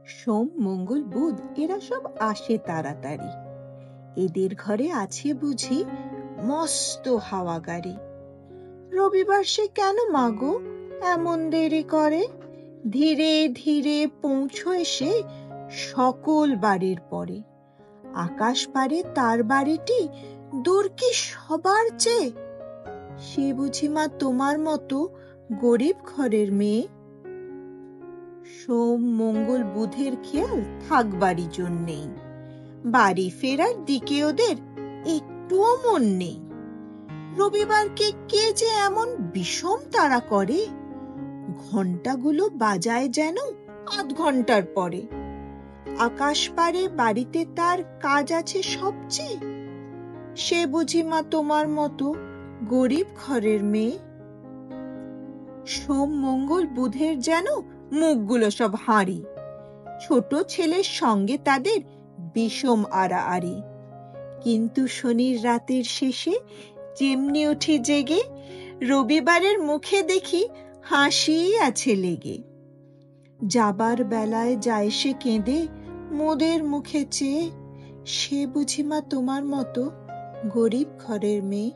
সোম মঙ্গল বুধ এরা সব আসে তাড়াতাড়ি। এদের ঘরে আছে বুঝি মস্ত হাওয়া গাড়ি। রবিবার সে কেন মাগো এমন দেরি করে? ধীরে ধীরে পৌঁছো এসে সকল বাড়ির পরে। আকাশ পারে তার বাড়িটি দূর কি সবার চেয়ে? সে বুঝি মা তোমার মতো গরিব ঘরের মেয়ে? সোম মঙ্গল বুধের খেয়াল থাকবারই জন্যেই। বাড়ি ফেরার দিকে ওদের একটুও মন নেই। রবিবারকে কে যে এমন বিষম তাড়া করে, ঘন্টাগুলো বাজায় যেন আধ ঘন্টার পরে। আকাশ পারে বাড়িতে তার কাজ আছে সবচেয়ে। সে বুঝি মা তোমার মতো গরিব ঘরের মেয়ে? সোম মঙ্গল বুধের যেন মুখগুলো সব হাঁড়ি। ছোট ছেলের সঙ্গে তাদের বিষম আড়াআড়ি। কিন্তু শনির রাতের শেষে যেমনি উঠি জেগে, রবিবারের মুখে দেখি হাসি আছে লেগে। যাবার বেলায় যায় সে কেঁদে মোদের মুখে চেয়ে। সে বুঝি মা তোমার মতো গরিব ঘরের মেয়ে?